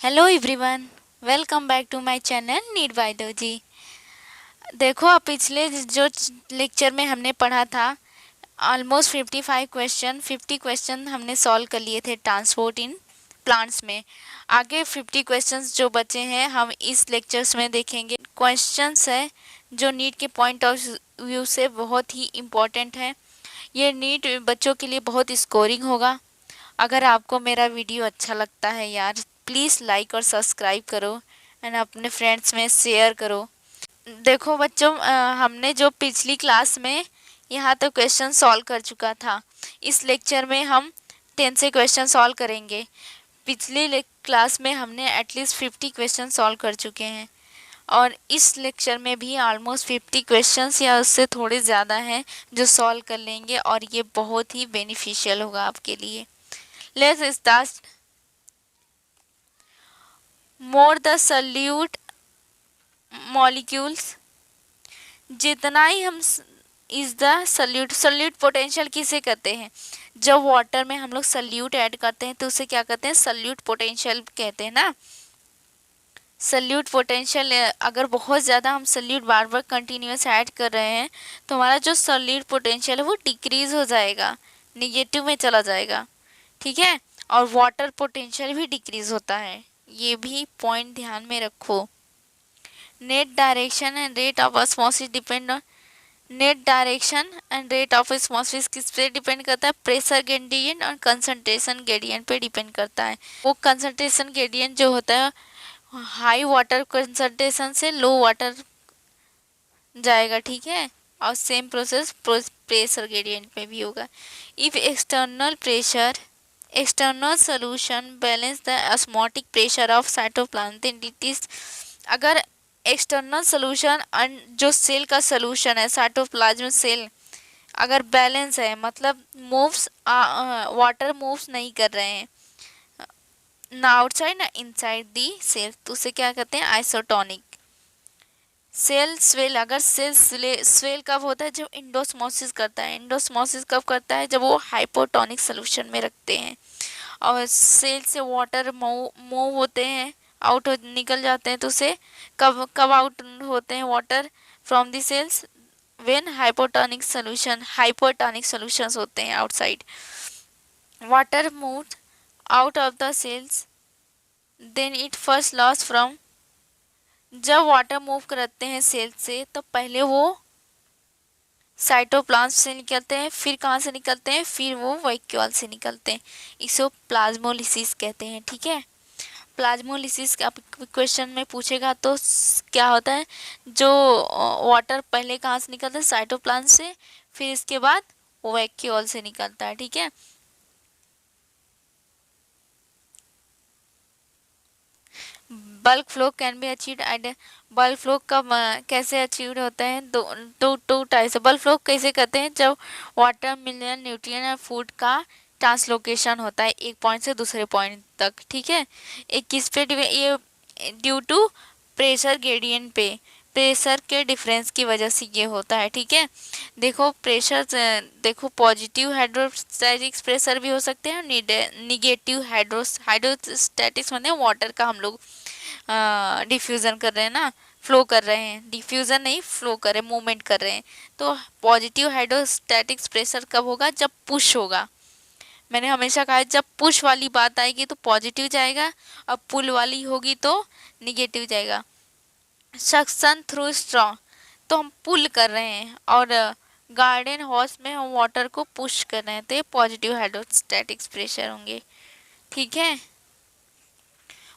Hello everyone, welcome back to my channel नीड बाय जी। देखो, अब पिछले जो लेक्चर में हमने पढ़ा था ऑलमोस्ट 50 क्वेश्चन हमने सॉल्व कर लिए थे ट्रांसपोर्ट इन प्लांट्स में। आगे 50 क्वेश्चंस जो बचे हैं हम इस लेक्चर्स में देखेंगे। क्वेश्चंस है जो नीट के पॉइंट ऑफ व्यू से बहुत ही इम्पोर्टेंट है। ये नीट बच्चों के लिए बहुत स्कोरिंग होगा। अगर आपको मेरा वीडियो अच्छा लगता है यार, प्लीज़ लाइक और सब्सक्राइब करो एंड अपने फ्रेंड्स में शेयर करो। देखो बच्चों, हमने जो पिछली क्लास में यहाँ तक क्वेश्चन सॉल्व कर चुका था, इस लेक्चर में हम 10 से क्वेश्चन सॉल्व करेंगे। पिछली क्लास में हमने एटलीस्ट 50 क्वेश्चन सॉल्व कर चुके हैं और इस लेक्चर में भी ऑलमोस्ट 50 क्वेश्चंस या उससे थोड़े ज़्यादा हैं जो सॉल्व कर लेंगे और ये बहुत ही बेनिफिशियल होगा आपके लिए। Let's start. More the solute molecules, जितना ही हम इज द सल्यूट पोटेंशियल किसे कहते हैं? जब वाटर में हम लोग सल्यूट ऐड करते हैं तो उसे क्या कहते हैं? सल्यूट पोटेंशियल कहते हैं ना। सल्यूट पोटेंशियल, अगर बहुत ज़्यादा हम सल्यूट बार बार कंटिन्यूस ऐड कर रहे हैं तो हमारा जो सल्यूट पोटेंशियल है वो डिक्रीज हो जाएगा, निगेटिव में चला जाएगा। ठीक है, और वाटर पोटेंशियल भी डिक्रीज होता है, ये भी पॉइंट ध्यान में रखो। Net direction and rate of osmosis depend on net direction and rate of osmosis किस पे डिपेंड करता है? प्रेशर ग्रेडियंट और कंसंट्रेशन ग्रेडियंट पे डिपेंड करता है। वो कंसंट्रेशन ग्रेडियंट जो होता है हाई वाटर कंसंट्रेशन से लो वाटर जाएगा, ठीक है, और सेम प्रोसेस प्रेशर ग्रेडियंट में भी होगा। If external solution balance the osmotic pressure of cytoplasm, then it is, अगर एक्सटर्नल सॉल्यूशन जो सेल का सॉल्यूशन है साइटोप्लाज्म सेल अगर बैलेंस है, मतलब मूव्स वाटर मूव्स नहीं कर रहे हैं ना आउटसाइड ना इनसाइड दी सेल, तो उसे क्या कहते हैं? आइसोटोनिक। सेल स्वेल, अगर सेल स्वेल कब होता है? जब इंडोस्मोसिस करता है। इंडोस्मोसिस कब करता है? जब वो हाइपोटोनिक सोल्यूशन में रखते हैं और सेल से वाटर मूव होते हैं, आउट हो निकल जाते हैं, तो उसे कब कब आउट होते हैं water from the cells? When hypotonic solutions होते हैं outside. Water move out of the cells, then it first loss from, जब वाटर मूव करते हैं सेल से तो पहले वो साइटोप्लाज्म से निकलते हैं, फिर कहाँ से निकलते हैं? फिर वो वैक्यूल से निकलते हैं। इसे प्लाज्मोलिसिस कहते हैं, ठीक है। प्लाज्मोलिसिस का क्वेश्चन में पूछेगा तो क्या होता है? जो वाटर पहले कहाँ से निकलता है? साइटोप्लाज्म से, फिर इसके बाद वैक्यूल से निकलता है, ठीक है। Bulk flow can be achieved. Bulk flow कब कैसे अचीव्ड होता है? टू टाइप से बल्क फ्लो कैसे करते हैं? जब वाटर मिनरल न्यूट्रिएंट और फूड का ट्रांसलोकेशन होता है एक पॉइंट से दूसरे पॉइंट तक, ठीक है। एक किस पे ये ड्यू टू प्रेशर ग्रेडियंट पे, प्रेशर के डिफरेंस की वजह से ये होता है, ठीक है। देखो प्रेशर, देखो पॉजिटिव हाइड्रोस्टैटिक्स प्रेशर भी हो सकते हैं, निगेटिव हाइड्रोस्टैटिक्स मतलब वाटर का हम लोग डिफ्यूज़न कर रहे हैं ना, फ्लो कर रहे हैं, डिफ्यूज़न नहीं फ्लो कर रहे, मूवमेंट कर रहे हैं। तो पॉजिटिव हाइड्रोस्टैटिक्स प्रेशर कब होगा? जब पुश होगा। मैंने हमेशा कहा है जब पुश वाली बात आएगी तो पॉजिटिव जाएगा और पुल वाली होगी तो निगेटिव जाएगा। सक्शन थ्रू स्ट्रॉ, तो हम पुल कर रहे हैं, और गार्डन हॉर्स में हम वाटर को पुश कर रहे हैं, तो ये पॉजिटिव हाइड्रोस्टैटिक्स प्रेशर होंगे, ठीक है।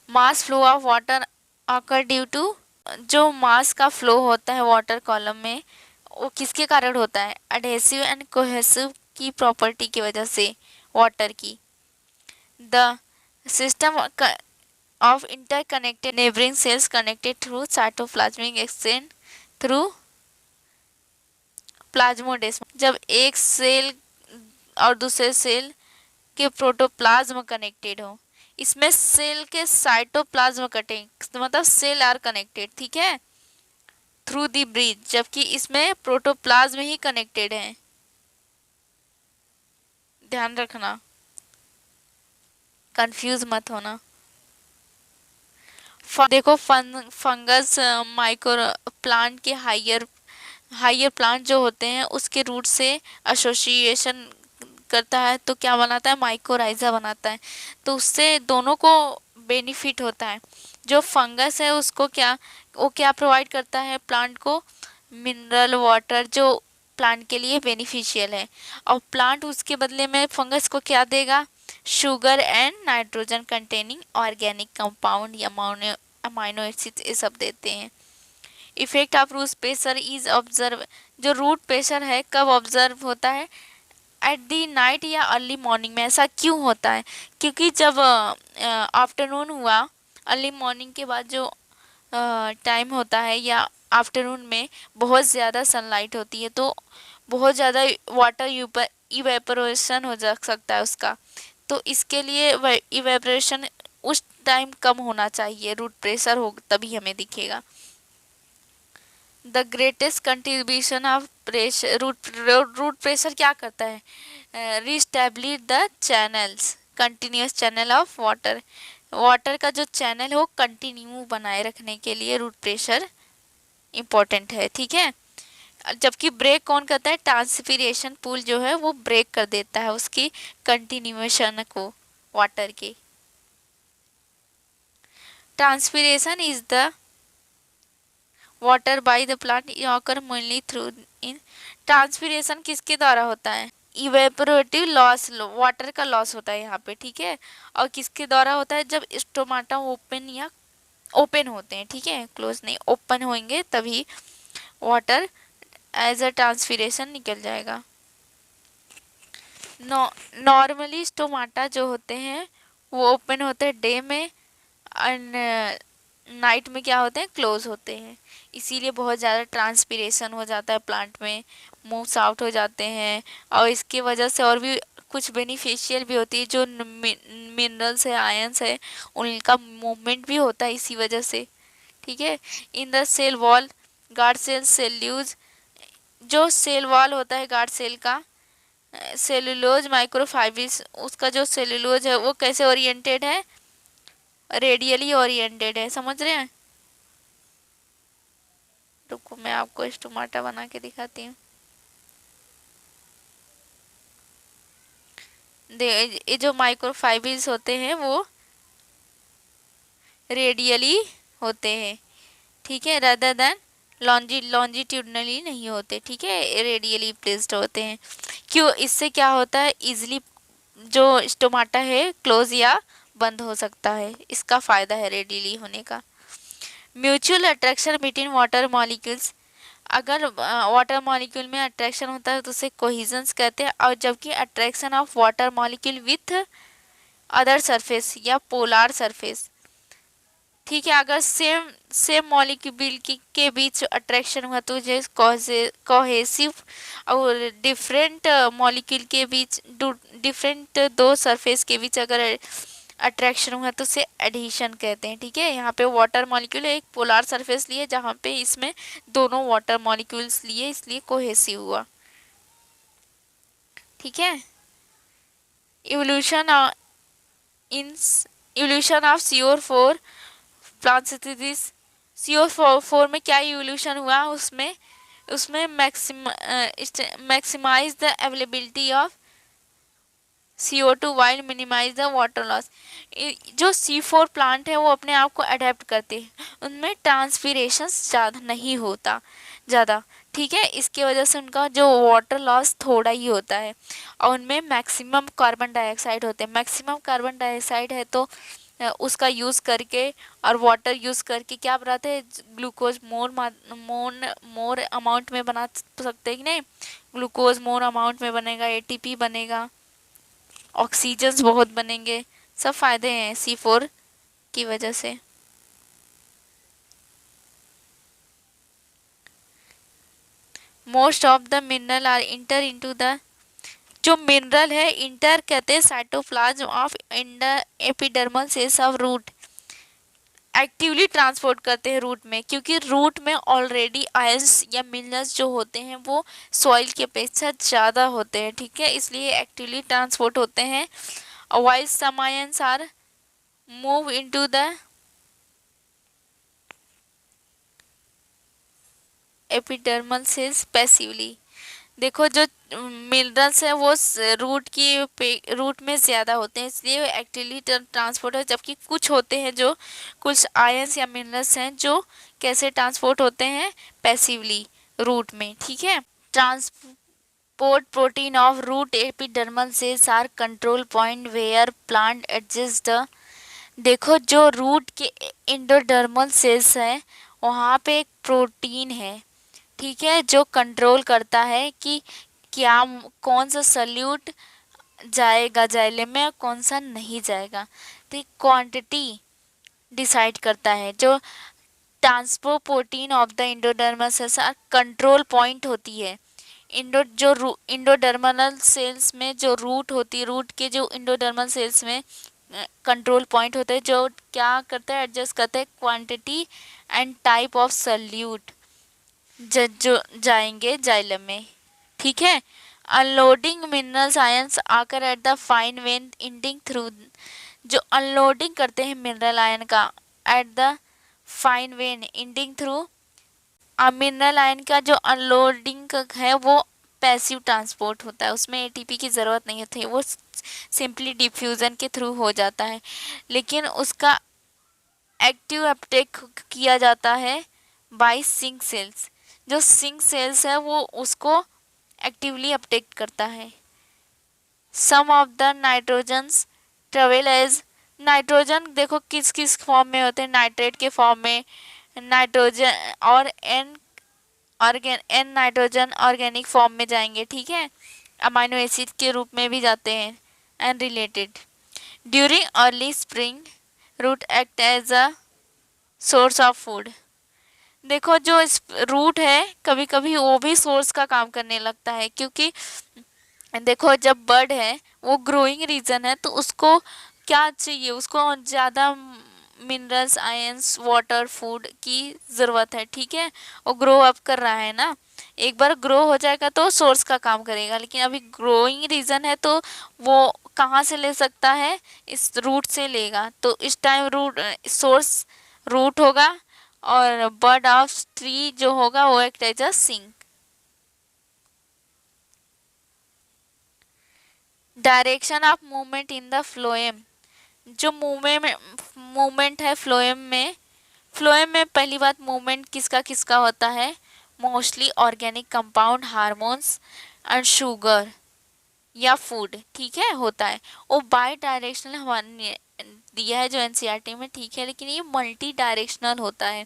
Mass flow of water occur due to, जो मास का फ्लो होता है वाटर कॉलम में वो किसके कारण होता है? एडहेसिव एंड कोहेसिव की प्रॉपर्टी की वजह से वाटर की। The system of interconnected neighbouring cells connected through cytoplasmic exchange through plasmodesma, जब एक सेल और दूसरे सेल के प्रोटोप्लाज्म कनेक्टेड हो, इसमें सेल के साइटोप्लाज्म कटेंग मतलब सेल आर कनेक्टेड, ठीक है, थ्रू दी ब्रिज, जबकि इसमें प्रोटोप्लाज्म ही कनेक्टेड है। ध्यान रखना, कंफ्यूज मत होना। देखो फंगस माइक्रो प्लांट के हायर हायर प्लांट जो होते हैं उसके रूट से एसोसिएशन करता है तो क्या बनाता है, माइकोराइजा बनाता है। तो उससे दोनों को बेनिफिट होता है। जो फंगस है उसको वो क्या प्रोवाइड करता है प्लांट को, मिनरल वाटर जो प्लांट के लिए बेनिफिशियल है। और प्लांट उसके बदले में फंगस को क्या देगा, sugar and nitrogen containing organic compound या अमाइनो एसिड्स ये सब देते हैं। Effect of root pressure is observe, जो रूट प्रेशर है कब ऑब्जर्व होता है, एट दी नाइट या अर्ली मॉर्निंग में। ऐसा क्यों होता है, क्योंकि जब आफ्टरनून हुआ, अर्ली मॉर्निंग के बाद जो टाइम होता है या आफ्टरनून में बहुत ज़्यादा सनलाइट होती है तो बहुत ज़्यादा वाटर इवेपोरेशन हो जा सकता है उसका। तो इसके लिए इवेपोरेशन उस टाइम कम होना चाहिए, रूट प्रेशर हो तभी हमें दिखेगा। The greatest contribution of pressure, root pressure क्या करता है, reestablish the channels continuous channel of water. Water का जो चैनल हो कंटिन्यू बनाए रखने के लिए रूट प्रेशर इम्पोर्टेंट है, ठीक है। जबकि ब्रेक कौन करता है, ट्रांसपीरेशन पूल जो है वो ब्रेक कर देता है उसकी कंटिन्यूएशन को वाटर की। Transpiration is the water by the plant occur mainly through in, transpiration किसके द्वारा होता है, इवेपोरेटिव लॉस, वाटर का लॉस होता है यहाँ पे, ठीक है। और किसके द्वारा होता है, जब स्टोमाटा ओपन होते हैं, ठीक है, क्लोज नहीं, ओपन होंगे तभी वाटर एज अ ट्रांसपीरेशन निकल जाएगा। नॉर्मली स्टोमाटा जो होते हैं वो ओपन होते हैं डे में, एंड नाइट में क्या होते हैं, क्लोज होते हैं। इसीलिए बहुत ज़्यादा ट्रांसपीरेशन हो जाता है प्लांट में, मूव्स आउट हो जाते हैं। और इसकी वजह से और भी कुछ बेनिफिशियल भी होती है, जो मिनरल्स है, आयंस है, उनका मूवमेंट भी होता है इसी वजह से, ठीक है। In the cell wall guard cell cellulose, जो सेल वॉल होता है गार्ड सेल का, सेलुलोज माइक्रोफाइब्रिस, उसका जो सेलुलोज है वो कैसे ओरिएंटेड है, रेडियली ओरिएंटेड है, समझ रहे हैं। रुको मैं आपको स्टोमाटा बना के दिखाती हूँ। ये जो माइक्रोफाइब्रिल्स होते हैं वो रेडियली होते हैं, ठीक है, रादर देन लॉन्जिट्यूडनली नहीं होते, ठीक है, रेडियली प्लेस्ड होते हैं। क्यों, इससे क्या होता है, इजिली जो स्टोमाटा है क्लोज या बंद हो सकता है, इसका फायदा है रेडियली होने का। Mutual attraction between water molecules, अगर वाटर मॉलिक्यूल में अट्रैक्शन होता है तो उसे कोहिजन्स कहते हैं। और जबकि attraction of water molecule with other surface या पोलार सरफेस, ठीक है, अगर सेम सेम मॉलिक्यूल के बीच अट्रैक्शन हुआ तो जो कोहेसिव, और डिफरेंट मॉलिक्यूल के बीच, डिफरेंट दो सरफेस के बीच अगर अट्रैक्शन हुआ तो उसे एडिशन कहते हैं, ठीक है। यहाँ पे वाटर मॉलिक्यूल एक पोलार सरफेस लिए जहाँ पे इसमें दोनों वाटर मॉलिक्यूल्स लिए, इसलिए कोहेसिव हुआ, ठीक है। Evolution in evolution of CO4 plant synthesis, CO4 में क्या इवोल्यूशन हुआ, उसमें उसमें maximise the availability of CO2 while minimise the water loss. जो C4 प्लांट है वो अपने आप को अडेप्ट करते हैं, उनमें ट्रांसपीरेशन ज़्यादा नहीं होता ज़्यादा, ठीक है। इसके वजह से उनका जो वाटर लॉस थोड़ा ही होता है, और उनमें मैक्सिमम कार्बन डाइऑक्साइड होते हैं। मैक्सिमम कार्बन डाइऑक्साइड है तो उसका यूज़ करके और वाटर यूज़ करके क्या बनाते हैं, ग्लूकोज मोर अमाउंट में बना सकते हैं कि नहीं, ग्लूकोज मोर अमाउंट में बनेगा, ATP बनेगा, ऑक्सीजन्स बहुत बनेंगे, सब फायदे हैं C4 की वजह से। Most of the mineral are enter into the, जो मिनरल है इंटर कहते हैं cytoplasm of epidermal cells of root, actively transport करते हैं रूट में, क्योंकि रूट में ऑलरेडी आयंस या मिनरल्स जो होते हैं वो सॉइल की अपेक्षा ज़्यादा होते हैं, ठीक है, इसलिए एक्टिवली ट्रांसपोर्ट होते हैं। While some ions are move into the epidermal cells passively. देखो जो मिनरल्स है वो रूट में ज़्यादा होते हैं, इसलिए एक्टिवली ट्रांसपोर्ट है, जबकि कुछ होते हैं जो कुछ आयंस या मिनरल्स हैं जो कैसे ट्रांसपोर्ट होते हैं, पैसिवली, रूट में। ठीक है। Transport protein of root epidermal cells are control point where plant adjust the. देखो जो रूट के इंडोडर्मल सेल्स है वहाँ पे एक प्रोटीन है, ठीक है, जो कंट्रोल करता है कि क्या कौन सा सल्यूट जाएगा जाइलम में और कौन सा नहीं जाएगा। तो क्वांटिटी डिसाइड करता है। जो transport protein of the endodermal cells control point होती है। इंडोडर्मल सेल्स में जो रूट होती है, रूट के जो इंडोडर्मल सेल्स में कंट्रोल पॉइंट होते हैं जो क्या करता है, एडजस्ट करते हैं quantity and type of solute जो जाएंगे जाइलम में। ठीक है। अनलोडिंग मिनरल्स आयंस आकर at the fine when ending through. जो अनलोडिंग करते हैं मिनरल आयन का at the fine when ending through. Mineral ion का जो अनलोडिंग है वो पैसिव ट्रांसपोर्ट होता है, उसमें एटीपी की ज़रूरत नहीं होती, वो सिंपली डिफ्यूज़न के थ्रू हो जाता है। लेकिन उसका एक्टिव अपटेक किया जाता है बाय सिंक सेल्स। जो सिंक सेल्स है वो उसको एक्टिवली अपटेक करता है। Some of the nitrogens travel as. Nitrogen देखो किस किस फॉर्म में होते हैं, नाइट्रेट के फॉर्म में नाइट्रोजन और एन नाइट्रोजन ऑर्गेनिक फॉर्म में जाएंगे। ठीक है। अमाइनो एसिड के रूप में भी जाते हैं। And related during early spring root act as a source of food. देखो जो रूट है कभी कभी वो भी सोर्स का काम करने लगता है, क्योंकि देखो जब बर्ड है वो ग्रोइंग रीजन है तो उसको क्या चाहिए, उसको ज़्यादा मिनरल्स, आयंस, वाटर, फूड की ज़रूरत है। ठीक है। वो ग्रो अप कर रहा है ना, एक बार ग्रो हो जाएगा तो सोर्स का काम करेगा, लेकिन अभी ग्रोइंग रीजन है तो वो कहाँ से ले सकता है, इस रूट से लेगा। तो इस टाइम रूट सोर्स रूट होगा और बर्ड ऑफ ट्री जो होगा वो act as a sink. Direction of movement in the phloem. जो मूवमेंट है फ्लोएम में पहली बात मूवमेंट किसका किसका होता है, mostly organic compound, hormones and sugar या फूड। ठीक है, होता है। वो बाई डायरेक्शनल हमारे दिया है जो एनसीईआरटी में, ठीक है, लेकिन ये मल्टी डायरेक्शनल होता है,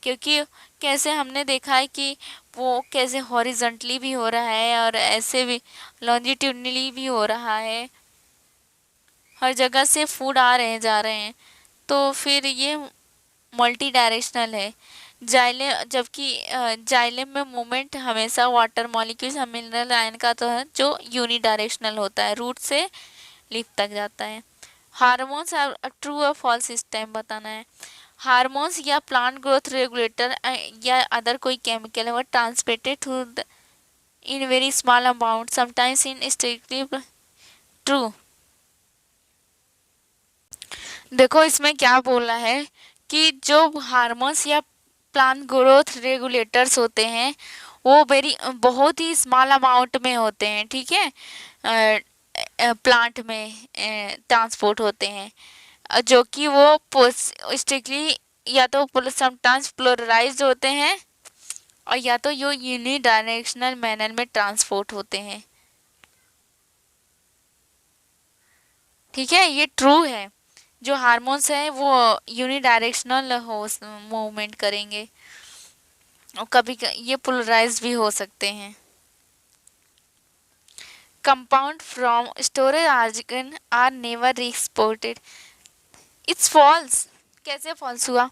क्योंकि कैसे हमने देखा है कि वो कैसे हॉरिजॉन्टली भी हो रहा है और ऐसे भी लॉन्जिट्यूडनली भी हो रहा है, हर जगह से फूड आ रहे हैं जा रहे हैं, तो फिर ये मल्टी डायरेक्शनल है। जबकि जाइलम में मूवमेंट हमेशा वाटर मॉलिक्यूल्स मिनरल आयन का तो है जो यूनिडायरेक्शनल होता है, रूट से लीफ तक जाता है। हार्मोन्स ट्रू और फॉल्स इस टाइम बताना है। हार्मोन्स या प्लांट ग्रोथ रेगुलेटर या अदर कोई केमिकल है वो transmitted through in very small amount sometimes in strictly true. देखो इसमें क्या बोला है कि जो हार्मोन्स या प्लांट ग्रोथ रेगुलेटर्स होते हैं वो बहुत ही स्मॉल अमाउंट में होते हैं। ठीक है। प्लांट में ट्रांसपोर्ट होते हैं, जो कि वो स्ट्रिक्टली या तो समटाइम्स पोलराइज्ड होते हैं और या तो यो यूनिडायरेक्शनल मैनर में ट्रांसपोर्ट होते हैं। ठीक है, ये ट्रू है। जो हार्मोन्स हैं वो यूनिडायरेक्शनल हो मूवमेंट करेंगे और कभी ये पोलराइज भी हो सकते हैं। Compound from storage organ are never exported. It's false. कैसे फॉल्स हुआ,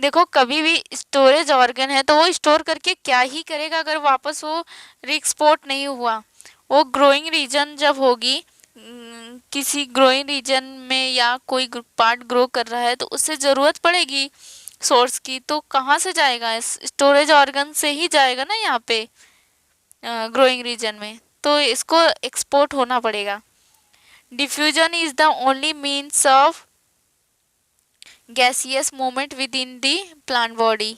देखो कभी भी स्टोरेज ऑर्गन है तो वो स्टोर करके क्या ही करेगा अगर वापस वो रिएक्सपोर्ट नहीं हुआ। वो ग्रोइंग रीजन जब होगी, किसी ग्रोइंग रीजन में या कोई पार्ट ग्रो कर रहा है तो उससे ज़रूरत पड़ेगी सोर्स की, तो कहाँ से जाएगा, स्टोरेज ऑर्गन से ही जाएगा ना यहाँ पे ग्रोइंग रीजन में, तो इसको एक्सपोर्ट होना पड़ेगा। Diffusion is the only means of gaseous movement within the plant body.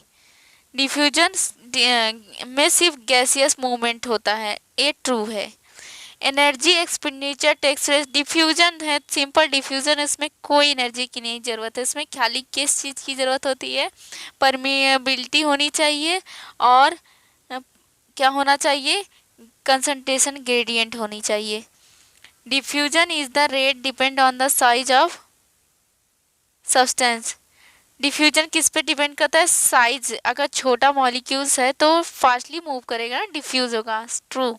Diffusion में सिर्फ गैसियस मूवमेंट होता है, ये ट्रू है। Energy expenditure takes place, diffusion है सिंपल डिफ्यूजन, इसमें कोई एनर्जी की नहीं जरूरत है। इसमें खाली किस चीज़ की ज़रूरत होती है, परमिएबिलिटी होनी चाहिए और क्या होना चाहिए, कंसंट्रेशन ग्रेडियंट होनी चाहिए। Diffusion is the rate depend on the size of substance. Diffusion किस पे डिपेंड करता है, साइज। अगर छोटा मॉलिक्यूल्स है तो फास्टली मूव करेगा ना, डिफ्यूज होगा, ट्रू।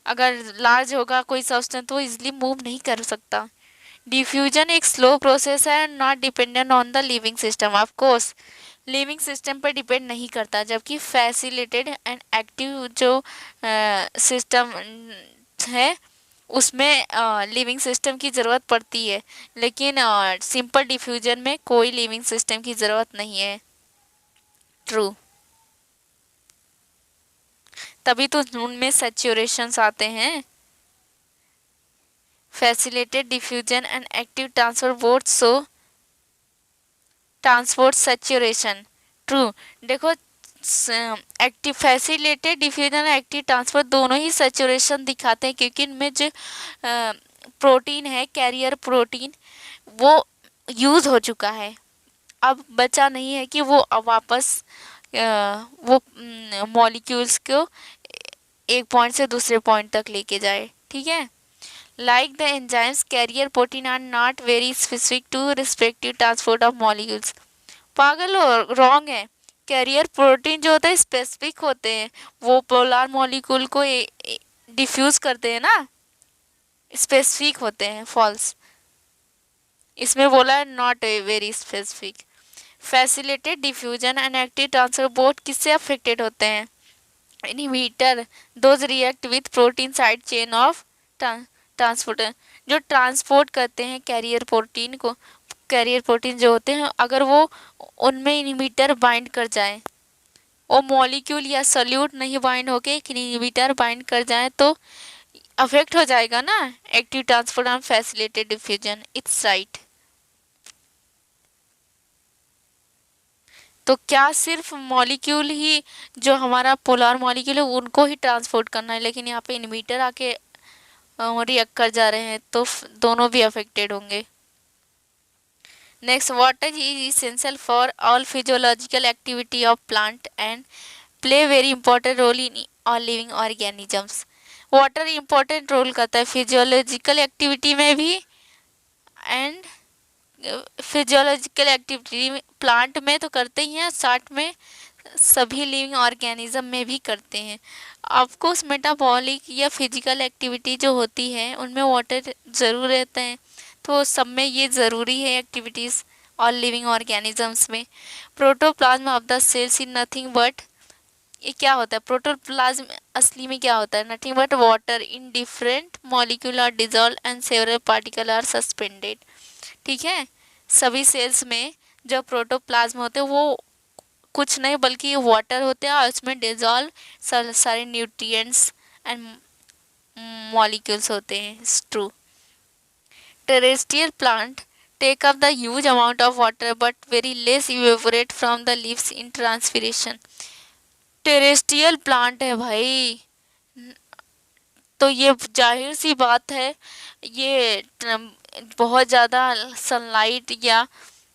अगर लार्ज होगा कोई सब्सटेंस तो इजिली मूव नहीं कर सकता। डिफ्यूजन एक स्लो प्रोसेस है, not dependent on the living system. Of course living system पर डिपेंड नहीं करता, जबकि फैसिलिटेटेड एंड एक्टिव जो सिस्टम है उसमें लिविंग सिस्टम की ज़रूरत पड़ती है, लेकिन सिंपल डिफ्यूजन में कोई लिविंग सिस्टम की ज़रूरत नहीं है, ट्रू। तभी तो उनमें सैचुरेशंस आते हैं। Facilitated diffusion and active transfer both so transport saturation, true. देखो एक्टिव फैसिलिटेड डिफ्यूजन और एक्टिव ट्रांसफर दोनों ही सैचुरेशन दिखाते हैं, क्योंकि इनमें जो प्रोटीन है, कैरियर प्रोटीन, वो यूज़ हो चुका है, अब बचा नहीं है कि वो अब वापस वो मॉलिक्यूल्स को एक पॉइंट से दूसरे पॉइंट तक लेके जाए, ठीक है। Like the enzymes carrier protein are not very specific to respective transport of molecules. पागल हो, रॉन्ग है। कैरियर प्रोटीन जो होता है स्पेसिफिक होते हैं, वो पोलर मॉलिक्यूल को डिफ्यूज करते हैं ना, स्पेसिफिक होते हैं, फॉल्स। इसमें बोला है not very specific. Facilitated diffusion and active transfer both किससे अफेक्टेड होते हैं, inhibitor, those react with protein side chain of transporter, जो ट्रांसपोर्ट करते हैं कैरियर प्रोटीन को। कैरियर प्रोटीन जो होते हैं अगर वो उनमें इनहिबिटर बाइंड कर जाए, वो मॉलिक्यूल या सल्यूट नहीं बाइंड होके एक इनहिबिटर बाइंड कर जाए तो अफेक्ट हो जाएगा ना active transport and facilitated diffusion, it's right. तो क्या सिर्फ मॉलिक्यूल ही, जो हमारा पोलर मॉलिक्यूल है उनको ही ट्रांसपोर्ट करना है, लेकिन यहाँ पे इनहिबिटर आके रिएक्ट कर जा रहे हैं तो दोनों भी अफेक्टेड होंगे। Next, water is essential for all physiological activity of plant and play very important role in all living organisms. Water important role करता है फिजियोलॉजिकल एक्टिविटी में भी एंड फिजियोलॉजिकल एक्टिविटी प्लांट में तो करते ही हैं, साथ में सभी लिविंग ऑर्गेनिज्म में भी करते हैं। ऑफकोर्स मेटाबॉलिक या फिजिकल एक्टिविटी जो होती है उनमें वाटर ज़रूर रहता है, तो सब में ये ज़रूरी है एक्टिविटीज़ और लिविंग ऑर्गेनिजम्स में। Protoplasm of the cells in nothing but, ये क्या होता है प्रोटोप्लाज्म, असली में क्या होता है, nothing but water in different molecule are dissolve and several particle are suspended, ठीक है। सभी सेल्स में जो प्रोटोप्लाज्म होते हैं वो कुछ नहीं बल्कि वाटर होते हैं और उसमें डिजॉल्व सारे न्यूट्रिएंट्स एंड मॉलिक्यूल्स होते हैं, true. Terrestrial plant take up the huge amount of water but very less evaporate from the leaves in transpiration। Terrestrial plant है भाई, तो ये जाहिर सी बात है, ये बहुत ज़्यादा सनलाइट या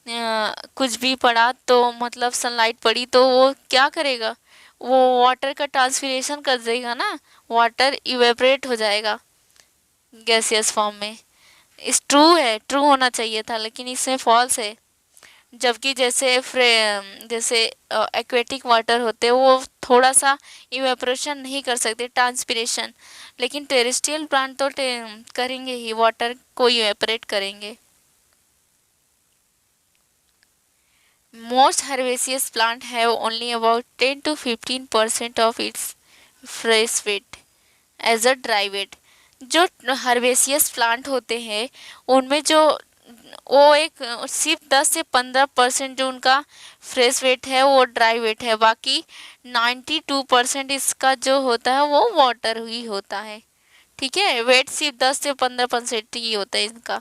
कुछ भी पड़ा तो मतलब सनलाइट पड़ी तो वो क्या करेगा, वो वाटर का ट्रांसपिरेशन कर देगा ना, वाटर इवेपरेट हो जाएगा गैसियस फॉर्म में। इस ट्रू है, ट्रू होना चाहिए था लेकिन इसमें फॉल्स है। जबकि जैसे एक्वेटिक वाटर होते हैं वो थोड़ा सा इवेपोरेशन नहीं कर सकते, ट्रांसपिरेशन, लेकिन टेरेस्ट्रियल प्लांट तो करेंगे ही, वाटर को इवेपोरेट करेंगे। Most herbaceous plant have only about 10 to 15% of its fresh weight as a dry weight। जो हर्बेसियस प्लांट होते हैं उनमें जो वो एक सिर्फ 10 से 15% जो उनका फ्रेश वेट है वो ड्राई वेट है, बाकी 92% इसका जो होता है वो वाटर ही होता है, ठीक है। वेट सिर्फ 10 से 15% ही होता है इनका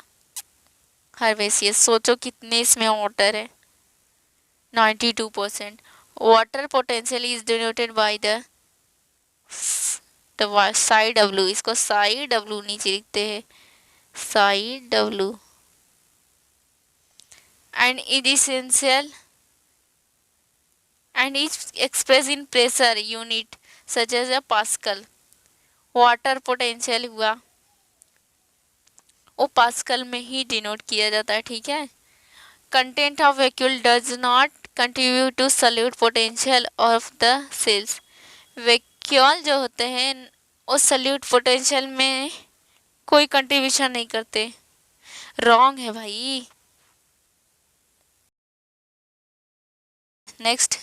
हर्बेसियस, सोचो कितने इसमें वाटर है, 92%। Water potential is denoted by the Sai W, इसको साई डब्ल्यू नीचे लिखते हैं, Sai W. And is essential and is expressed in pressure unit such as a Pascal। Water potential हुआ वो पास्कल में ही डिनोट किया जाता है, ठीक है। Content of vacuole does not contribute to solute potential of the cells. Vacuole जो होते हैं वो सॉल्यूट पोटेंशियल में कोई कंट्रीब्यूशन नहीं करते। रॉन्ग है भाई। Next,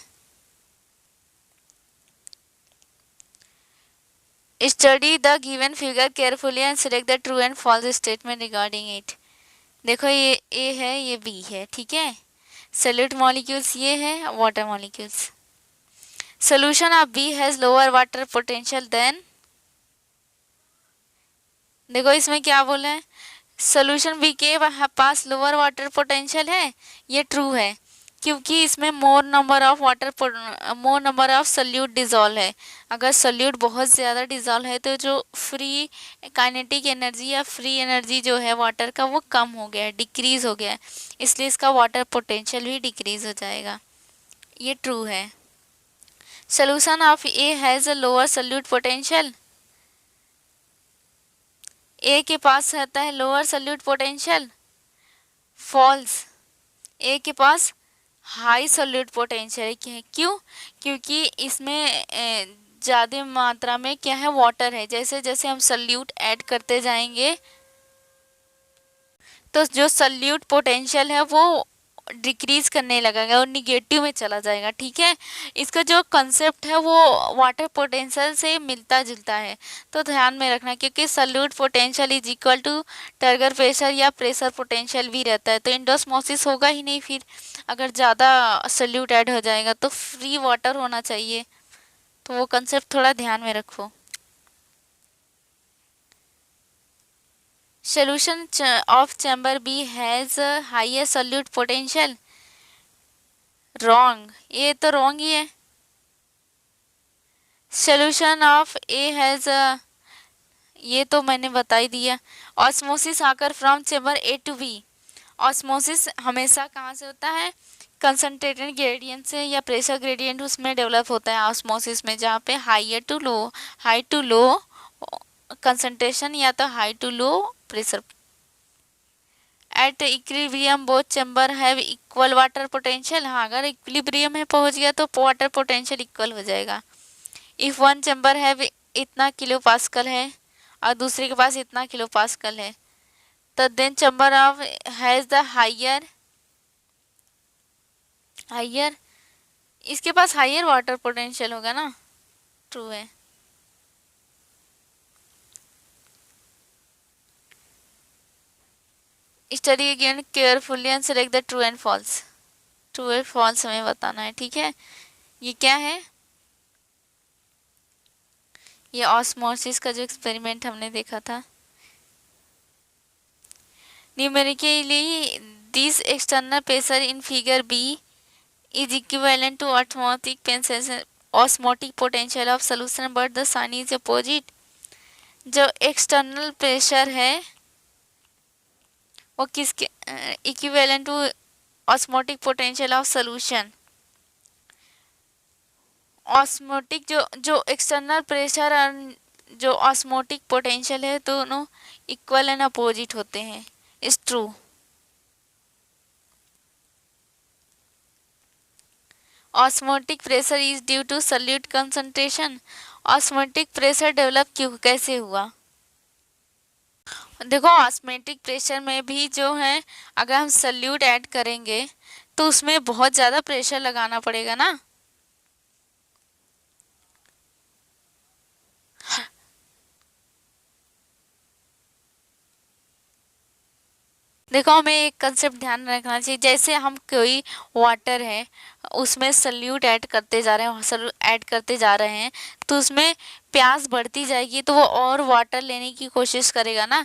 study the given figure carefully and select the true and false statement regarding it. देखो ये ए है, ये बी है, ठीक है। सॉल्यूट मॉलिक्यूल्स ये है, water molecules. Solution of B has lower water potential than, देखो इसमें क्या बोला है, सोल्यूशन बी के पास लोअर वाटर पोटेंशियल है, ये ट्रू है क्योंकि इसमें मोर नंबर ऑफ सोल्यूट डिजॉल्व है। अगर सोल्यूट बहुत ज़्यादा डिजॉल्व है तो जो फ्री काइनेटिक एनर्जी या फ्री एनर्जी जो है वाटर का वो कम हो गया है, डिक्रीज हो गया है, इसलिए इसका वाटर पोटेंशियल भी डिक्रीज हो जाएगा, ये ट्रू है। Solution of A has a lower solute potential, A के पास रहता है lower solute potential, falls. A के पास हाई सोल्यूट पोटेंशियल है, क्यों? क्योंकि इसमें ज़्यादा मात्रा में क्या है, वाटर है। जैसे जैसे हम सोल्यूट ऐड करते जाएंगे तो जो सोल्यूट पोटेंशियल है वो डिक्रीज करने लगेगा और निगेटिव में चला जाएगा, ठीक है। इसका जो कंसेप्ट है वो वाटर पोटेंशियल से मिलता जुलता है, तो ध्यान में रखना, क्योंकि solute potential is equal to turgor pressure या प्रेशर पोटेंशियल भी रहता है, तो इंडोस्मोसिस होगा ही नहीं। फिर अगर ज़्यादा सोल्यूट ऐड हो जाएगा तो फ्री वाटर होना चाहिए, तो वो कंसेप्ट थोड़ा ध्यान में रखो। Solution of chamber B has a higher solute potential, wrong, ये तो wrong ही है। Solution of A has a, ये तो मैंने बता ही दिया। Osmosis occur from chamber A to B, osmosis हमेशा कहाँ से होता है, कंसनट्रेटेड ग्रेडियंट से या प्रेशर ग्रेडियंट उसमें डेवलप होता है ऑस्मोसिस में, जहाँ पे हाई टू लो कंसंट्रेशन या तो high to low pressure. At equilibrium both chamber have equal water potential, हाँ अगर इक्विलिब्रियम में पहुंच गया तो वाटर पोटेंशियल इक्वल हो जाएगा। इफ वन चैम्बर हैव इतना किलो पास्कल है और दूसरे के पास इतना किलो पास्कल है, तो then chamber of has the higher, इसके पास हायर वाटर पोटेंशियल होगा ना, ट्रू है। Study again carefully and select the true and false, true and false हमें बताना है, ठीक है। ये क्या है, ये ऑस्मोसिस का जो एक्सपेरिमेंट हमने देखा था। Numerically this external pressure in figure B is equivalent to osmotic potential of solution but the sign is opposite. जो एक्सटर्नल प्रेशर है वो किसके equivalent to osmotic potential of solution. Osmotic जो एक्सटर्नल प्रेशर और जो ऑस्मोटिक पोटेंशियल है दोनों equal and opposite होते हैं, is true. Osmotic pressure is due to solute concentration, osmotic pressure develop क्यों कैसे हुआ, देखो ऑस्मोटिक प्रेशर में भी जो है अगर हम सॉल्यूट ऐड करेंगे तो उसमें बहुत ज़्यादा प्रेशर लगाना पड़ेगा ना। देखो हमें एक कंसेप्ट ध्यान रखना चाहिए, जैसे हम कोई वाटर है उसमें सल्यूट ऐड करते जा रहे हैं तो उसमें प्यास बढ़ती जाएगी तो वो और वाटर लेने की कोशिश करेगा ना,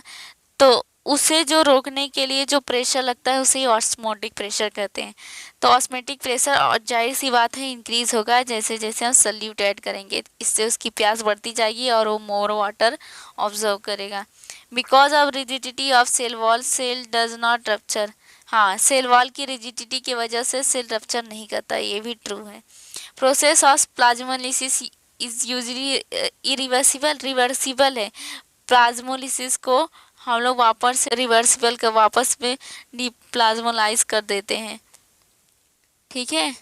तो उसे जो रोकने के लिए जो प्रेशर लगता है उसे ऑस्मोटिक प्रेशर कहते हैं। तो ऑस्मोटिक प्रेशर और जाहिर सी बात है इंक्रीज होगा जैसे जैसे हम सल्यूट ऐड करेंगे, इससे उसकी प्यास बढ़ती जाएगी और वो मोर वाटर ऑब्जर्व करेगा। Because of rigidity of cell wall cell does not rupture. हाँ, सेल वॉल की रिजिडिटी की वजह से सेल रप्चर नहीं करता, ये भी ट्रू है। Process of plasmolysis is usually irreversible, reversible है। प्लाज्मोलिसिस को हम लोग वापस रिवर्सिबल कर वापस में डिप्लाज्मोलाइज कर देते हैं, ठीक है।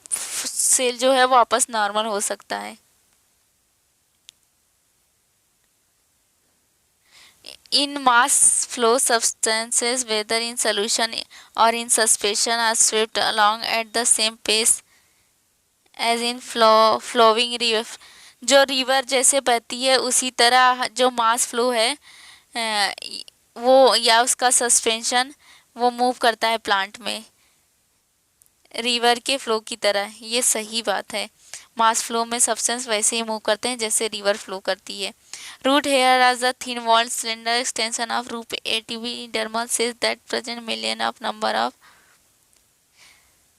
सेल जो है वापस नॉर्मल हो सकता है। In mass flow substances whether in solution or in suspension are swept along at the same pace as in flowing river। जो रिवर जैसे बहती है उसी तरह जो मास फ्लो है वो या उसका सस्पेंशन वो मूव करता है प्लांट में रिवर के फ्लो की तरह। ये सही बात है, मास फ्लो में सब्सटेंस वैसे ही मूव करते हैं जैसे रिवर फ्लो करती है। Root hair as the thin walled cylinder extension of root epidermal cells that present million of number of.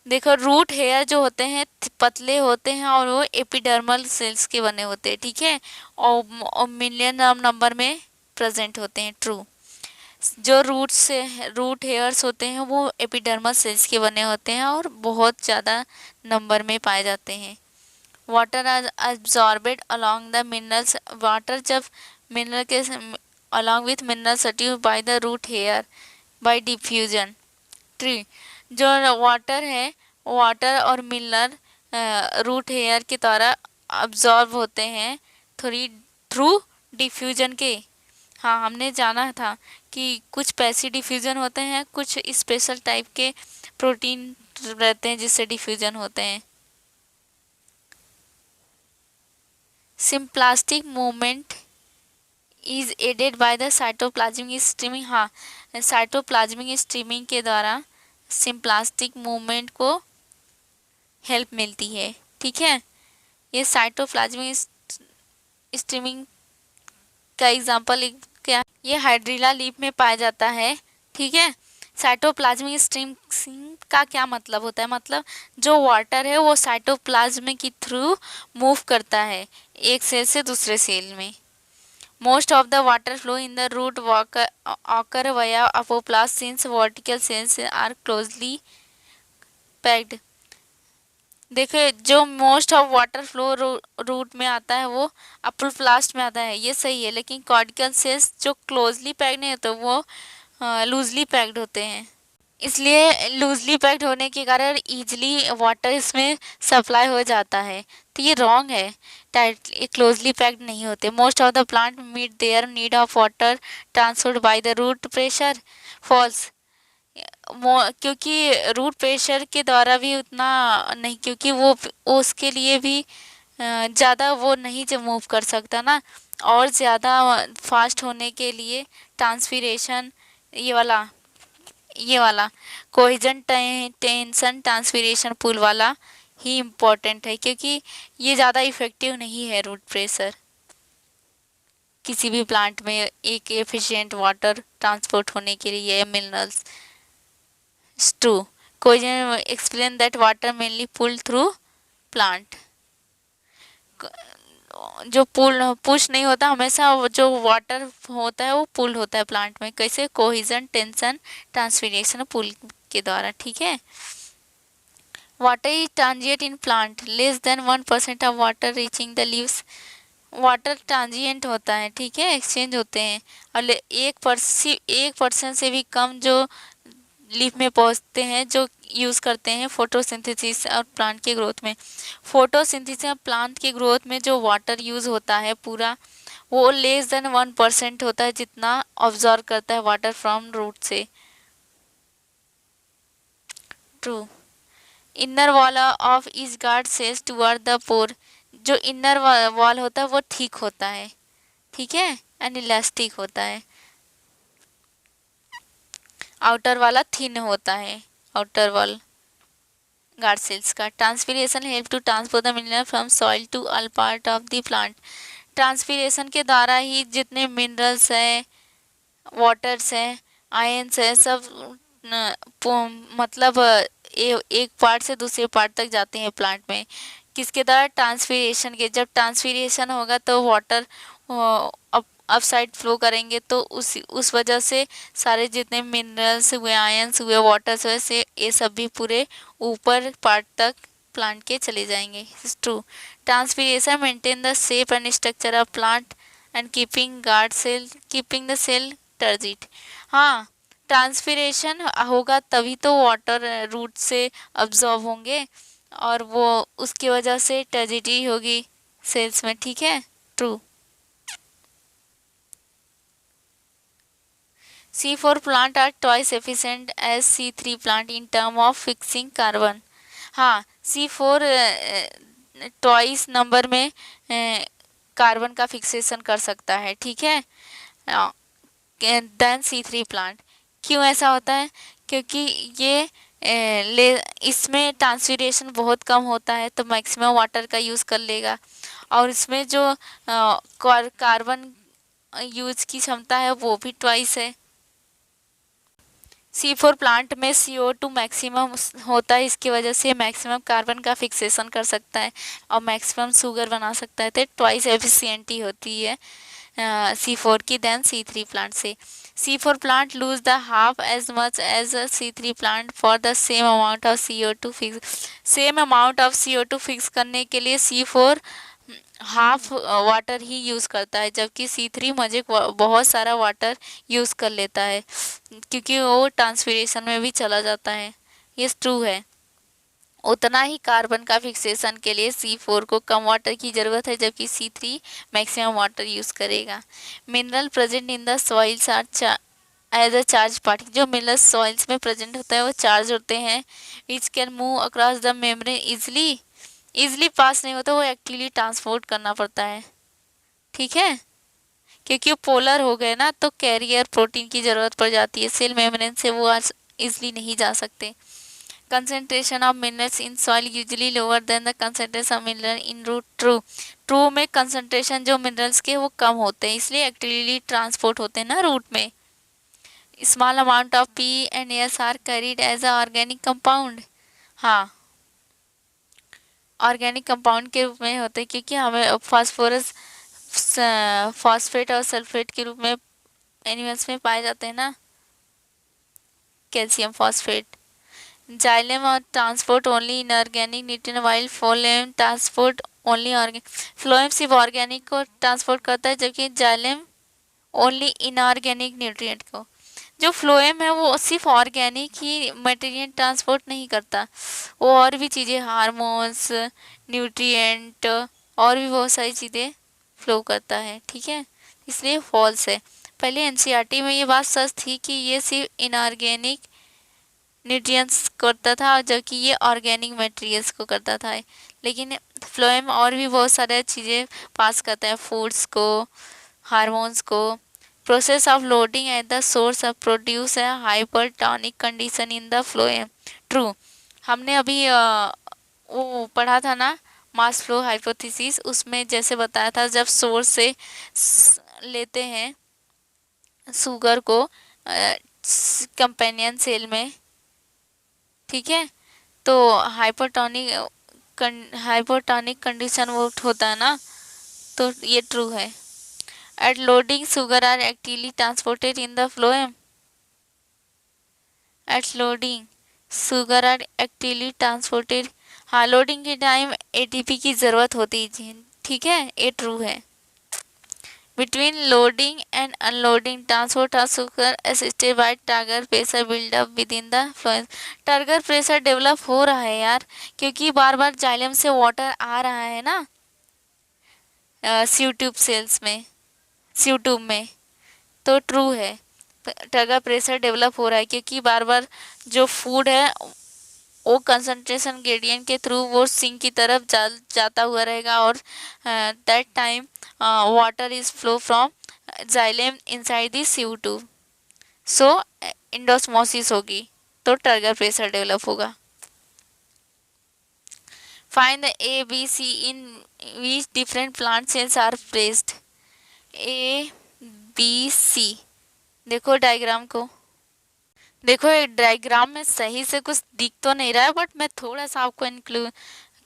देखो, रूट हेयर जो होते हैं पतले होते हैं और वो एपिडर्मल सेल्स के बने होते हैं, ठीक है, और मिलियन नंबर में प्रेजेंट होते हैं। ट्रू। जो रूट हेयर्स होते हैं वो एपिडर्मल सेल्स के बने होते हैं और बहुत ज़्यादा नंबर में पाए जाते हैं। Water are absorbed along the minerals. Water जब मिनरल के अलॉन्ग विथ मिनरल सटी by the root hair by diffusion. True. जो वाटर है वाटर और मिनरल रूट हेयर के द्वारा अब्जॉर्ब होते हैं थ्रू डिफ्यूजन के। हाँ, हमने जाना था कि कुछ पैसिव डिफ्यूजन होते हैं, कुछ स्पेशल टाइप के प्रोटीन रहते हैं जिससे डिफ्यूजन होते हैं। Symplastic movement is aided by the cytoplasmic streaming. हाँ, साइटोप्लाज्मिक स्ट्रीमिंग के द्वारा सिम्प्लास्टिक मूवमेंट को हेल्प मिलती है, ठीक है। ये साइटोप्लाज्मिक स्ट्रीमिंग का एग्जांपल क्या? ये हाइड्रिला लीफ में पाया जाता है, ठीक है। साइटोप्लाज्मिक स्ट्रीमिंग का क्या मतलब होता है? मतलब जो वाटर है वो साइटोप्लाज्म के थ्रू मूव करता है एक सेल से दूसरे सेल में। Most of the water flow in the root occur via apoplast since cortical cells are closely packed. देखिए, जो most of water flow root में आता है वो अपोप्लास्ट में आता है, ये सही है, लेकिन कॉर्टिकल सेल्स जो क्लोजली पैक्ड नहीं होते वो लूजली पैक्ड होते हैं। इसलिए लूजली पैक्ड होने के कारण इजीली वाटर इसमें सप्लाई हो जाता है, तो ये रॉन्ग है। टाइटली क्लोजली पैक्ड नहीं होते। Most of the plant meet their need of water transferred by the root pressure. False. क्योंकि रूट प्रेशर के द्वारा भी उतना नहीं, क्योंकि वो उसके लिए भी ज़्यादा वो नहीं जब मूव कर सकता ना, और ज़्यादा फास्ट होने के लिए ट्रांसपीरेशन ये वाला कोहेजन टेंशन ट्रांसपीरेशन पुल वाला ही इम्पोर्टेंट है, क्योंकि ये ज़्यादा इफ़ेक्टिव नहीं है रूट प्रेशर किसी भी प्लांट में एक एफिशिएंट वाटर ट्रांसपोर्ट होने के लिए minerals. True. Cohesion explain that water mainly pull through plant. जो पुश नहीं होता, हमेशा जो वाटर होता है वो पुल होता है प्लांट में। कैसे? कोहेजन टेंशन ट्रांसपीरेशन पुल के द्वारा, ठीक है। Water is transient in plant, less than 1% of water reaching the leaves. Water transient होता है, ठीक है, एक्सचेंज होते हैं, और 1% से भी कम जो लीफ में पहुंचते हैं, जो यूज़ करते हैं फोटोसिंथेसिस और प्लांट के ग्रोथ में। फोटोसिंथेसिस और प्लांट के ग्रोथ में जो वाटर यूज़ होता है पूरा, वो लेस देन 1% होता है, जितना ऑब्जर्व करता है वाटर फ्रॉम रूट से। True. Inner wall of each guard सेज टुवर्ड द पोर। जो इनर वॉल होता है वो ठीक होता है, ठीक है, एंड इलास्टिक होता है। आउटर वाला थिन होता है, आउटर वॉल गार्ड सेल्स का। Transpiration help to transport the mineral from soil to all part of the plant. Transpiration के द्वारा ही जितने मिनरल्स है वाटर्स हैं, आयंस है, सब मतलब एक पार्ट से दूसरे पार्ट तक जाते हैं प्लांट में। किसके द्वारा? ट्रांसपीरेशन के। जब ट्रांसपीरेशन होगा तो वाटर अप साइड फ्लो करेंगे, तो उस वजह से सारे जितने मिनरल्स हुए, आयंस हुए, वाटर्स हुए, से ये सब भी पूरे ऊपर पार्ट तक प्लांट के चले जाएंगे। True. Transpiration maintain the shape and structure of plant and keeping the cell turgid. हाँ, ट्रांसपीरेशन होगा तभी तो वाटर रूट से अब्जॉर्ब होंगे, और वो उसकी वजह से टर्जिटी होगी सेल्स में। ठीक है, true. C4 plant are twice efficient as C3 plant in term of fixing carbon। हाँ, C4 ट्वाइस नंबर में कार्बन का फिक्सेशन कर सकता है। ठीक है, देन C3 प्लांट। क्यों ऐसा होता है? क्योंकि ये इसमें ट्रांसपीरेशन बहुत कम होता है, तो मैक्सिमम वाटर का यूज़ कर लेगा, और इसमें जो कार्बन यूज की क्षमता है वो भी ट्वाइस है। C4 प्लांट में CO2 मैक्सिमम होता है, इसकी वजह से मैक्सिमम कार्बन का फिक्सेशन कर सकता है और मैक्सिमम शुगर बना सकता है, तो ट्वाइस एफिशिएंटी होती है C4 की देन C3 प्लांट से। C4 plant lose the half as much as C3 plant for the same amount of CO2 fix. Same amount of CO2 fix करने के लिए C4 हाफ वाटर ही यूज़ करता है, जबकि C3 मजे बहुत सारा वाटर यूज़ कर लेता है, क्योंकि वो ट्रांसपीरेशन में भी चला जाता है। ये ट्रू है। उतना ही कार्बन का फिक्सेशन के लिए C4 को कम वाटर की ज़रूरत है, जबकि C3 मैक्सिमम वाटर यूज़ करेगा। Mineral present in the soils are as a charge particle. जो मिनरल सॉइल्स में प्रेजेंट होता है वो चार्ज होते हैं, which can move across the membrane easily pass नहीं होता, वो एक्टिवली ट्रांसपोर्ट करना पड़ता है। ठीक है, क्योंकि वो पोलर हो गए ना, तो कैरियर प्रोटीन की ज़रूरत पड़ जाती है, सेल मेम्ब्रेन से वो आज इजली नहीं जा सकते। Concentration of minerals in soil usually lower than the concentration of mineral in root. True में कंसेंट्रेशन जो मिनरल्स के वो कम होते हैं, इसलिए एक्टिवली ट्रांसपोर्ट होते हैं ना रूट में। Small amount of P and S are carried as a organic compound. हाँ, ऑर्गेनिक कंपाउंड के रूप में होते हैं, क्योंकि हमें फास्फोरस, फॉस्फेट और सल्फेट के रूप में एनिमल्स में पाए जाते हैं ना, कैल्शियम फॉस्फेट। जाइलम और transport only inorganic nutrient while phloem transport only organic. Phloem सिर्फ ऑर्गेनिक को ट्रांसपोर्ट करता है, जबकि जाइलम ओनली इनऑर्गेनिक न्यूट्रिएंट को। जो फ्लोएम है वो सिर्फ ऑर्गेनिक ही मटेरियल ट्रांसपोर्ट नहीं करता, वो और भी चीज़ें, हार्मोन्स, न्यूट्रिएंट और भी बहुत सारी चीज़ें फ्लो करता है। ठीक है, इसलिए फॉल्स है। पहले एनसीईआरटी में ये बात सच थी कि ये सिर्फ इनऑर्गेनिक न्यूट्रिएंट्स करता था, जबकि ये ऑर्गेनिक मटेरियल्स को करता था। लेकिन फ्लोएम और भी बहुत सारे चीज़ें पास करता है, फूड्स को, हार्मोन्स को। Process of loading at the source of produce है hypertonic condition in the phloem. True. हमने अभी वो पढ़ा था ना, मास फ्लो हाइपोथेसिस, उसमें जैसे बताया था, जब सोर्स से लेते हैं शुगर को कंपेनियन सेल में, ठीक है, तो हाइपोटोनिक कंडीशन वो होता है ना, तो ये ट्रू है। At loading sugar are actively transported in the phloem. At loading sugar are actively transported. हाँ, लोडिंग के टाइम एटीपी की ज़रूरत होती है। ठीक है, ये ट्रू है। Between loading and unloading, transport of sugar assisted by turgor pressure build up within the fluid। Turgor pressure develop हो रहा है यार, क्योंकि बार बार जाइलम से वाटर आ रहा है ना ट्यूब सेल्स में, ट्यूब में, तो ट्रू है। टर्गर प्रेशर डेवलप हो रहा है क्योंकि बार बार जो फूड है वो कंसंट्रेशन ग्रेडियंट के थ्रू वो सिंक की तरफ जाता हुआ रहेगा, और that time water is flow from xylem inside the CO2, so endosmosis होगी, तो टर्गर प्रेशर डेवलप होगा। Find the ABC in which different plant cells are placed. ABC देखो डायग्राम को, देखो ये डायग्राम में सही से कुछ दिख तो नहीं रहा है, बट मैं थोड़ा सा आपको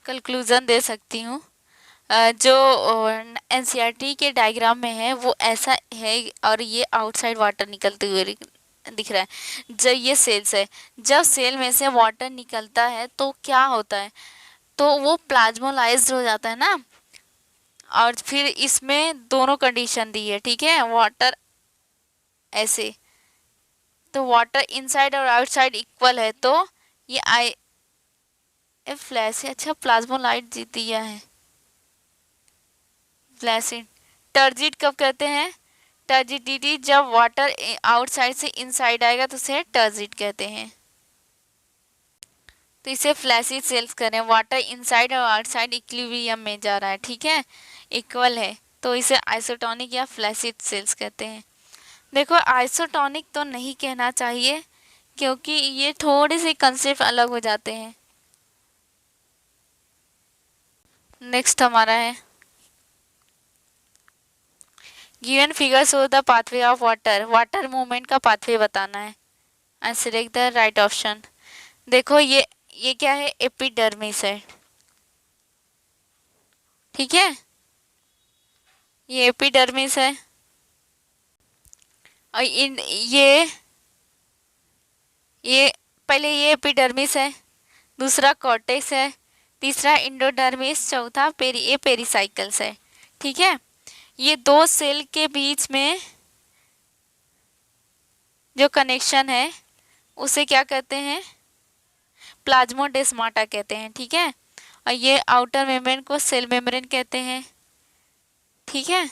कंक्लूजन दे सकती हूँ। जो एनसीईआरटी के डायग्राम में है वो ऐसा है, और ये आउटसाइड वाटर निकलते हुए दिख रहा है। जब ये सेल्स है, जब सेल में से वाटर निकलता है तो क्या होता है, तो वो प्लाज्मोलाइज्ड हो जाता है ना। और फिर इसमें दोनों कंडीशन दी है, ठीक है, वाटर ऐसे, तो वाटर इनसाइड और आउटसाइड इक्वल है, तो ये आई फ्लैश है। अच्छा, प्लाज्मोलाइट जीत दिया है, फ्लैसिड। टर्जिट कब कहते हैं, टर्जिडिटी जब वाटर आउटसाइड से इनसाइड आएगा तो उसे टर्जिट कहते हैं। तो इसे फ्लैसिड सेल्स करें, वाटर इनसाइड और आउटसाइड इक्विलिब्रियम में जा रहा है, ठीक है, इक्वल है, तो इसे आइसोटोनिक या फ्लैसिड सेल्स कहते हैं। देखो आइसोटोनिक तो नहीं कहना चाहिए, क्योंकि ये थोड़े से कंसेप्ट अलग हो जाते हैं। नेक्स्ट हमारा है, given figure show the pathway of water, water movement का पाथवे बताना है, and select the right option. देखो ये क्या है, एपिडर्मिस है, ठीक है, ये एपिडर्मिस है, और इन ये पहले ये एपिडर्मिस है, दूसरा कॉर्टेक्स है, तीसरा इंडोडर्मिस, चौथा ये पेरिसाइकल्स है, ठीक है। ये दो सेल के बीच में जो कनेक्शन है उसे क्या कहते हैं, प्लाज्मोडेस्माटा कहते हैं, ठीक है, और ये आउटर मेम्ब्रेन को सेल मेम्ब्रेन कहते हैं, ठीक है।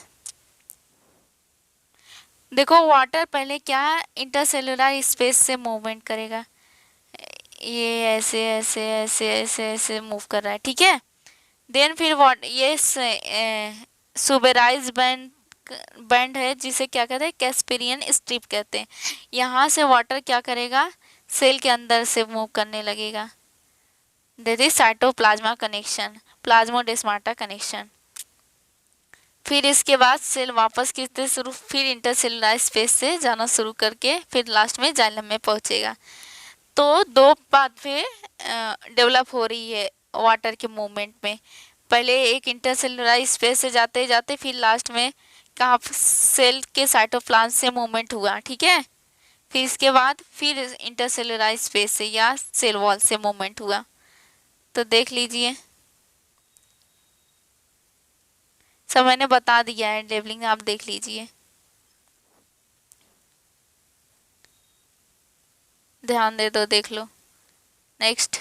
देखो वाटर पहले क्या इंटरसेलुलर स्पेस से मूवमेंट करेगा, ये ऐसे ऐसे ऐसे ऐसे ऐसे मूव कर रहा है, ठीक है। देन फिर वाट ये सुबेराइज बैंड है, जिसे क्या कहते हैं, कैस्पेरियन स्ट्रिप कहते हैं। यहाँ से वाटर क्या करेगा, सेल के अंदर से मूव करने लगेगा, that is cytoplasm connection, plasmodesmata connection. फिर इसके बाद सेल वापस किससे शुरू, फिर इंटरसेलुलर स्पेस से जाना शुरू करके फिर लास्ट में जाइलम में पहुंचेगा। तो दो पाथवे डेवलप हो रही है वाटर के मूवमेंट में, पहले एक इंटरसेलुलर स्पेस से जाते जाते फिर लास्ट में कहाँ, सेल के साइटोप्लाज्म से मूवमेंट हुआ, ठीक है। फिर इसके बाद फिर इंटरसेलुलर स्पेस से या सेल वॉल से मूवमेंट हुआ। तो देख लीजिए, सब मैंने बता दिया है, लेबलिंग आप देख लीजिए, ध्यान दे दो, देख लो। Next,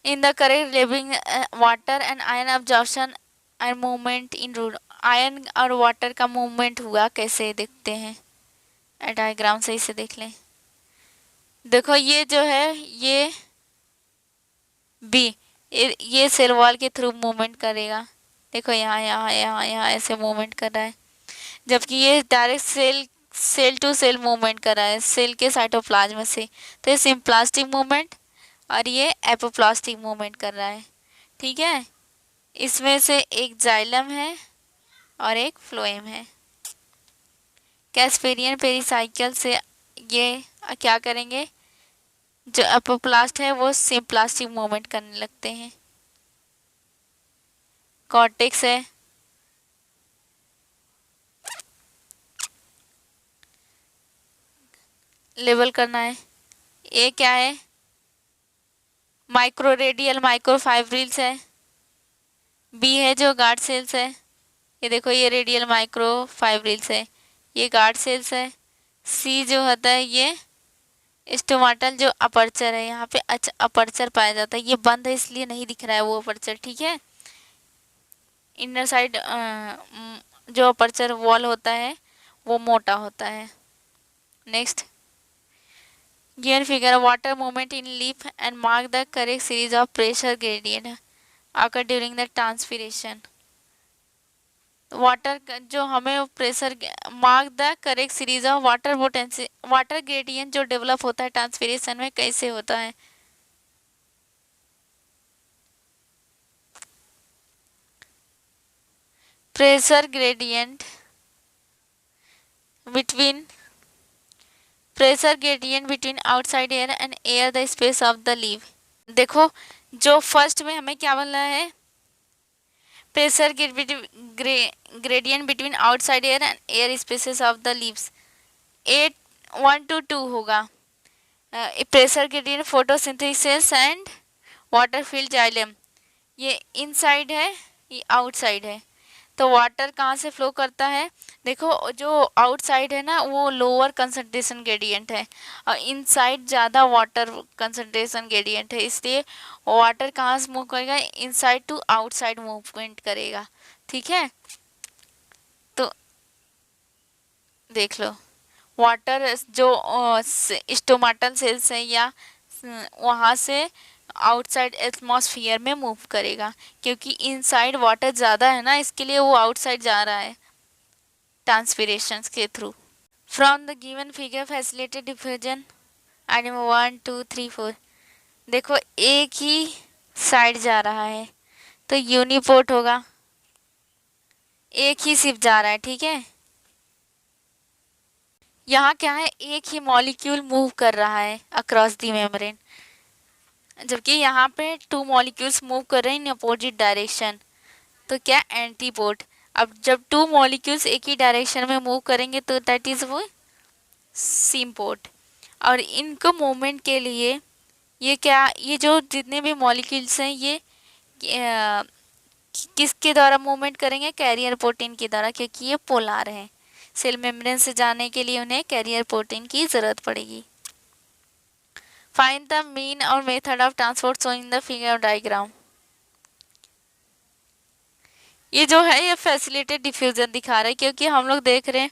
in the correct labelling water and ion absorption and movement in root, ion और वाटर का मूवमेंट हुआ कैसे देखते हैं, डायग्राम सही से देख लें। देखो ये जो है ये बी, ये सेल वॉल के थ्रू मूवमेंट करेगा, देखो यहाँ यहाँ यहाँ यहाँ ऐसे मूवमेंट कर रहा है, जबकि ये direct cell to cell movement कर रहा है, सेल के साइटोप्लाज्म से, तो ये सिम्प्लास्टिक मूवमेंट और ये एपोप्लास्टिक मूवमेंट कर रहा है, ठीक है। इसमें से एक जाइलम है और एक फ्लोएम है। कैस्पेरियन पेरिसाइकिल से ये क्या करेंगे, जो एपोप्लास्ट है वो सिम्प्लास्टिक मूवमेंट करने लगते हैं। कॉर्टेक्स है, लेबल करना है, ये क्या है, माइक्रो रेडियल माइक्रोफाइब्रिल्स है, बी है जो गार्ड सेल्स है, ये देखो ये रेडियल माइक्रोफाइब्रिल्स है, ये गार्ड सेल्स है। सी जो होता है ये स्टोमाटल जो अपर्चर है, यहाँ पे अच्छा अपर्चर पाया जाता है, ये बंद है इसलिए नहीं दिख रहा है वो अपर्चर, ठीक है। इनर साइड जो अपर्चर वॉल होता है वो मोटा होता है। Next, given figure water movement in leaf and mark the correct series of pressure gradient occur during the transpiration। Water जो हमें pressure, mark the correct series of water potential, water gradient जो develop होता है transpiration में कैसे होता है। Pressure gradient between pressure gradient between outside air and air the space of the leave. देखो जो फर्स्ट में हमें क्या बोलना है, pressure gradient between outside air and air spaces of the leaves 8:1 to 2 होगा। Pressure gradient photosynthesis and water field xylem, ये inside है ये आउटसाइड है। तो वाटर कहाँ से फ्लो करता है, देखो जो आउटसाइड है ना वो लोअर कंसंट्रेशन ग्रेडियंट है और इनसाइड ज़्यादा वाटर कंसंट्रेशन ग्रेडियंट है, इसलिए वाटर कहाँ से मूव करेगा, इनसाइड टू आउटसाइड मूवमेंट करेगा। ठीक है, तो देख लो वाटर जो स्टोमाटल सेल्स है या वहाँ से आउटसाइड एटमॉस्फेयर में मूव करेगा, क्योंकि इनसाइड वाटर ज़्यादा है ना, इसके लिए वो आउटसाइड जा रहा है ट्रांसपिरेशन के through. From the given figure facilitated diffusion item 1 2 3 4, देखो एक ही साइड जा रहा है तो यूनिपोर्ट होगा, एक ही सिर्फ जा रहा है। ठीक है, यहाँ क्या है, एक ही मॉलिक्यूल मूव कर रहा है अक्रॉस द मेम्ब्रेन, जबकि यहाँ पे 2 मॉलिक्यूल्स मूव कर रहे हैं इन अपोजिट डायरेक्शन, तो क्या एंटीपोड। अब जब 2 मॉलिक्यूल्स एक ही डायरेक्शन में मूव करेंगे तो दैट इज वो सिम्पोर्ट। और इनको मूवमेंट के लिए ये क्या, ये जो जितने भी मॉलिक्यूल्स हैं ये किसके द्वारा मूवमेंट करेंगे, कैरियर प्रोटीन के द्वारा, क्योंकि ये पोलार हैं। सेल मेम्ब्रेन से जाने के लिए उन्हें कैरियर प्रोटीन की ज़रूरत पड़ेगी। फाइंड द मीन और method of transport showing in the figure diagram. ये जो है ये फैसिलिटेड डिफ्यूजन दिखा रहा है, क्योंकि हम लोग देख रहे हैं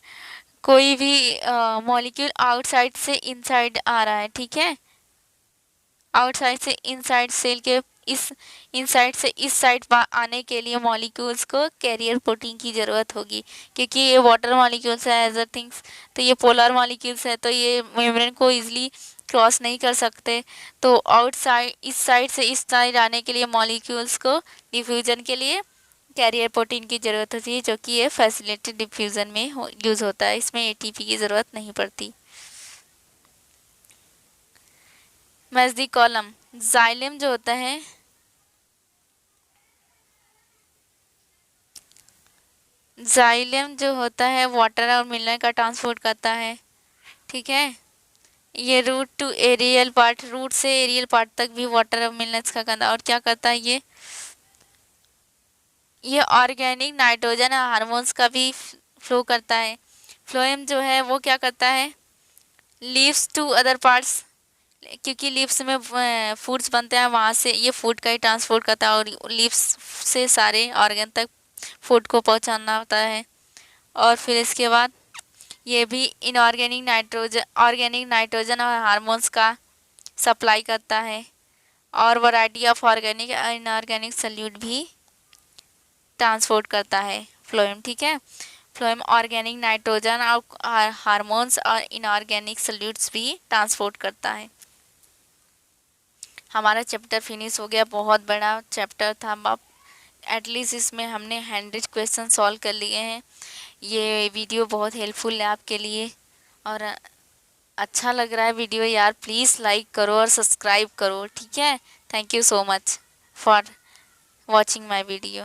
कोई भी मॉलिक्यूल आउटसाइड से इनसाइड आ रहा है। ठीक है, आउटसाइड से इनसाइड सेल के इस इनसाइड से इस साइड आने के लिए मॉलिक्यूल्स को कैरियर प्रोटीन की ज़रूरत होगी, क्योंकि ये वाटर मॉलिक्यूल्स है एज अ थिंग्स, तो ये पोलर मॉलिक्यूल्स है, तो ये मेम्ब्रेन को इजीली क्रॉस नहीं कर सकते। तो आउटसाइड इस साइड से इस साइड आने के लिए मॉलिक्यूल्स को डिफ्यूजन के लिए कैरियर प्रोटीन की ज़रूरत होती है, जो कि ये फैसिलिटेड डिफ्यूज़न में यूज़ होता है, इसमें एटीपी की ज़रूरत नहीं पड़ती। मैच कॉलम, जाइलम जो होता है जाइलम जो होता है वाटर और मिनरल का ट्रांसपोर्ट करता है। ठीक है, ये root to aerial part, root से एरियल पार्ट तक भी वाटर और मिनरल्स का करता है। और क्या करता है ये ऑर्गेनिक नाइट्रोजन और हार्मोन्स का भी फ्लो करता है। फ्लोएम जो है वो क्या करता है, लीव्स टू अदर पार्ट्स, क्योंकि लीव्स में फूड्स बनते हैं, वहाँ से ये फूड का ही ट्रांसपोर्ट करता है और लीव्स से सारे ऑर्गन तक फूड को पहुँचाना होता है। और फिर इसके बाद ये भी ऑर्गेनिक नाइट्रोजन और हार्मोन्स का सप्लाई करता है, और वैरायटी ऑफ ऑर्गेनिक और इनऑर्गेनिक सल्यूट भी ट्रांसपोर्ट करता है फ्लोएम। ठीक है, फ्लोएम ऑर्गेनिक नाइट्रोजन और हार्मोन्स और इनऑर्गेनिक सल्यूट्स भी ट्रांसपोर्ट करता है। हमारा चैप्टर फिनिश हो गया, बहुत बड़ा चैप्टर था, अब एटलीस्ट इसमें हमने 100 क्वेश्चन सॉल्व कर लिए हैं। ये वीडियो बहुत हेल्पफुल है आपके लिए, और अच्छा लग रहा है वीडियो यार, प्लीज़ लाइक करो और सब्सक्राइब करो। ठीक है, thank you so much for watching my video.